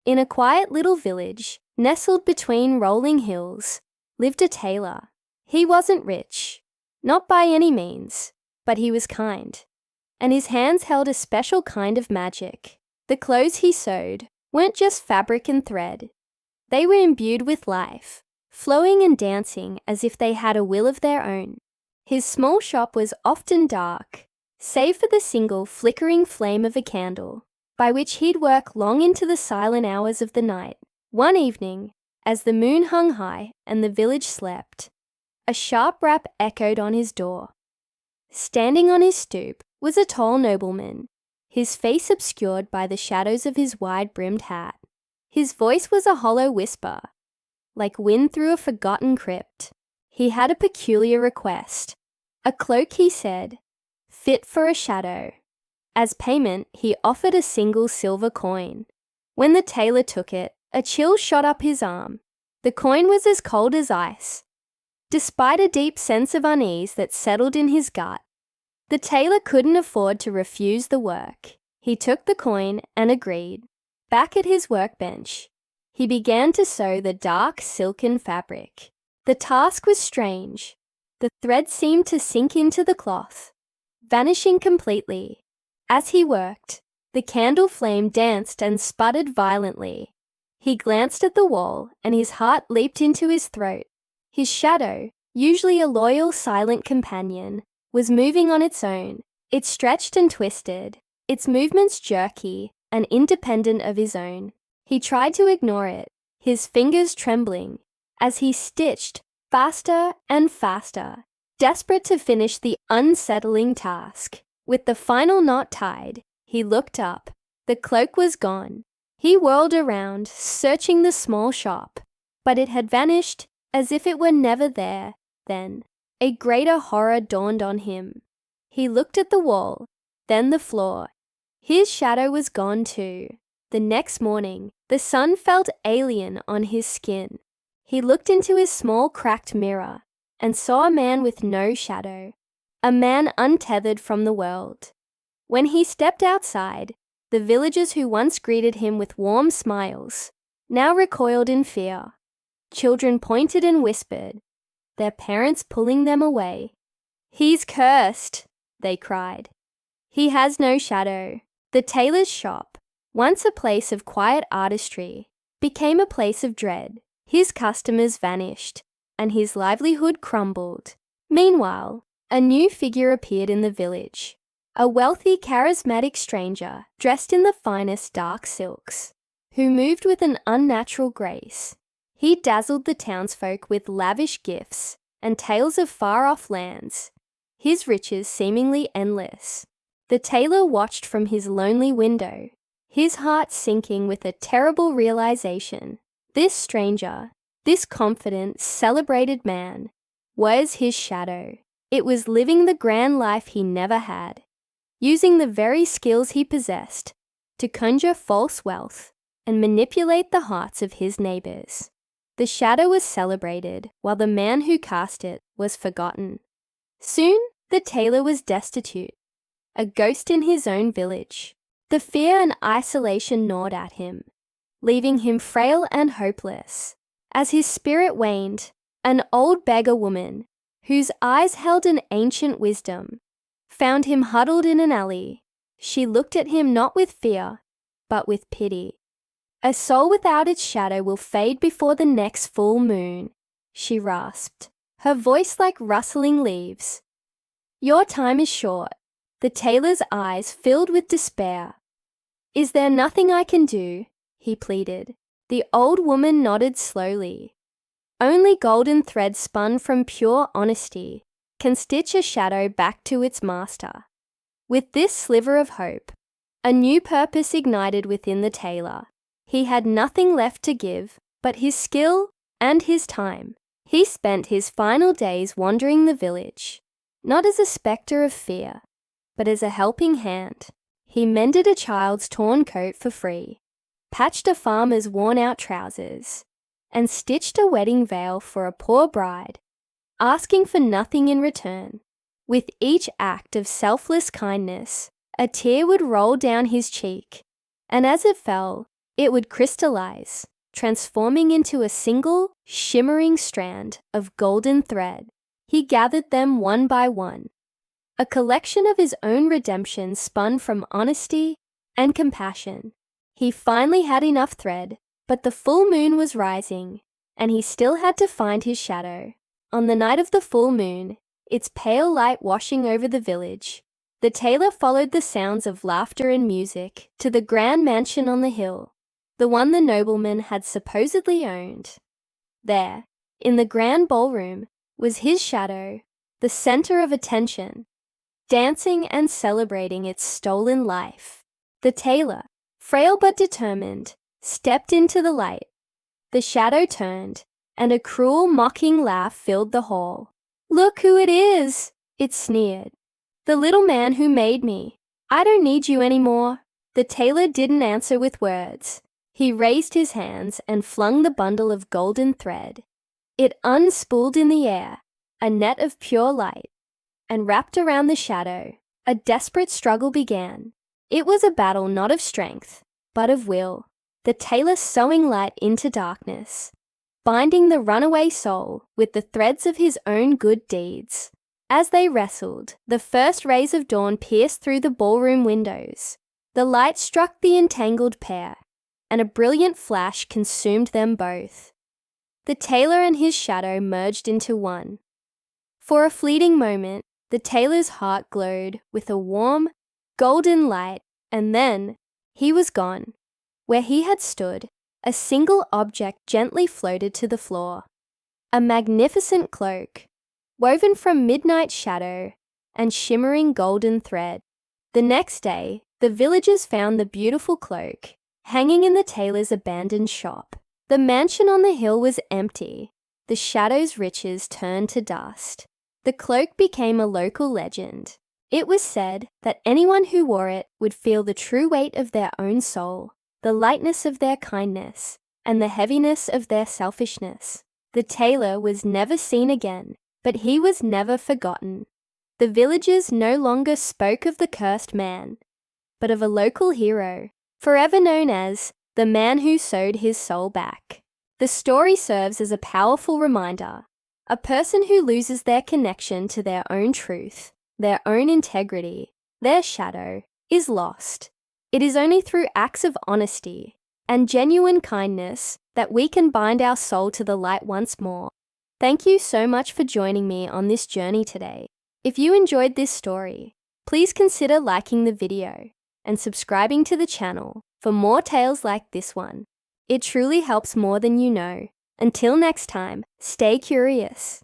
In a quiet little village, nestled between rolling hills, lived a tailor. He wasn't rich, not by any means, but he was kind, and his hands held a special kind of magic. The clothes he sewed weren't just fabric and thread. They were imbued with life, flowing and dancing as if they had a will of their own. His small shop was often dark, save for the single flickering flame of a candle, by which he'd work long into the silent hours of the night. One evening, as the moon hung high and the village slept, a sharp rap echoed on his door. Standing on his stoop was a tall nobleman, his face obscured by the shadows of his wide-brimmed hat. His voice was a hollow whisper, like wind through a forgotten crypt. He had a peculiar request. A cloak, he said, fit for a shadow. As payment, he offered a single silver coin. When the tailor took it, a chill shot up his arm. The coin was as cold as ice. Despite a deep sense of unease that settled in his gut, the tailor couldn't afford to refuse the work. He took the coin and agreed. Back at his workbench, he began to sew the dark silken fabric. The task was strange. The thread seemed to sink into the cloth, vanishing completely. As he worked, the candle flame danced and sputtered violently. He glanced at the wall and his heart leaped into his throat. His shadow, usually a loyal, silent companion, was moving on its own. It stretched and twisted, its movements jerky and independent of his own. He tried to ignore it, his fingers trembling, as he stitched faster and faster, desperate to finish the unsettling task. With the final knot tied, he looked up. The cloak was gone. He whirled around, searching the small shop, but it had vanished as if it were never there. Then, a greater horror dawned on him. He looked at the wall, then the floor. His shadow was gone too. The next morning, the sun felt alien on his skin. He looked into his small cracked mirror and saw a man with no shadow, a man untethered from the world. When he stepped outside, the villagers who once greeted him with warm smiles now recoiled in fear. Children pointed and whispered, their parents pulling them away. "He's cursed," they cried. "He has no shadow." The tailor's shop, once a place of quiet artistry, became a place of dread. His customers vanished, and his livelihood crumbled. Meanwhile, a new figure appeared in the village, a wealthy, charismatic stranger dressed in the finest dark silks, who moved with an unnatural grace. He dazzled the townsfolk with lavish gifts and tales of far-off lands, his riches seemingly endless. The tailor watched from his lonely window, his heart sinking with a terrible realization. This stranger, this confident, celebrated man, was his shadow. It was living the grand life he never had, using the very skills he possessed to conjure false wealth and manipulate the hearts of his neighbors. The shadow was celebrated while the man who cast it was forgotten. Soon, the tailor was destitute, a ghost in his own village. The fear and isolation gnawed at him, leaving him frail and hopeless. As his spirit waned, an old beggar woman, whose eyes held an ancient wisdom, found him huddled in an alley. She looked at him not with fear, but with pity. "A soul without its shadow will fade before the next full moon," she rasped, her voice like rustling leaves. "Your time is short." The tailor's eyes filled with despair. "Is there nothing I can do?" he pleaded. The old woman nodded slowly. "Only golden thread spun from pure honesty can stitch a shadow back to its master." With this sliver of hope, a new purpose ignited within the tailor. He had nothing left to give but his skill and his time. He spent his final days wandering the village, not as a spectre of fear, but as a helping hand. He mended a child's torn coat for free, patched a farmer's worn-out trousers, and stitched a wedding veil for a poor bride, asking for nothing in return. With each act of selfless kindness, a tear would roll down his cheek, and as it fell, it would crystallize, transforming into a single, shimmering strand of golden thread. He gathered them one by one. A collection of his own redemption spun from honesty and compassion. He finally had enough thread, but the full moon was rising, and he still had to find his shadow. On the night of the full moon, its pale light washing over the village, the tailor followed the sounds of laughter and music to the grand mansion on the hill, the one the nobleman had supposedly owned. There, in the grand ballroom, was his shadow, the center of attention, dancing and celebrating its stolen life. The tailor, frail but determined, stepped into the light. The shadow turned, and a cruel, mocking laugh filled the hall. "Look who it is!" it sneered. "The little man who made me. I don't need you anymore." The tailor didn't answer with words. He raised his hands and flung the bundle of golden thread. It unspooled in the air, a net of pure light, and wrapped around the shadow. A desperate struggle began. It was a battle not of strength, but of will. The tailor sewing light into darkness, binding the runaway soul with the threads of his own good deeds. As they wrestled, the first rays of dawn pierced through the ballroom windows. The light struck the entangled pair, and a brilliant flash consumed them both. The tailor and his shadow merged into one. For a fleeting moment, the tailor's heart glowed with a warm, golden light, and then he was gone. Where he had stood, a single object gently floated to the floor. A magnificent cloak, woven from midnight shadow and shimmering golden thread. The next day, the villagers found the beautiful cloak hanging in the tailor's abandoned shop. The mansion on the hill was empty. The shadow's riches turned to dust. The cloak became a local legend. It was said that anyone who wore it would feel the true weight of their own soul, the lightness of their kindness, and the heaviness of their selfishness. The tailor was never seen again, but he was never forgotten. The villagers no longer spoke of the cursed man, but of a local hero, forever known as the man who sewed his soul back. The story serves as a powerful reminder. A person who loses their connection to their own truth, their own integrity, their shadow, is lost. It is only through acts of honesty and genuine kindness that we can bind our soul to the light once more. Thank you so much for joining me on this journey today. If you enjoyed this story, please consider liking the video and subscribing to the channel for more tales like this one. It truly helps more than you know. Until next time, stay curious.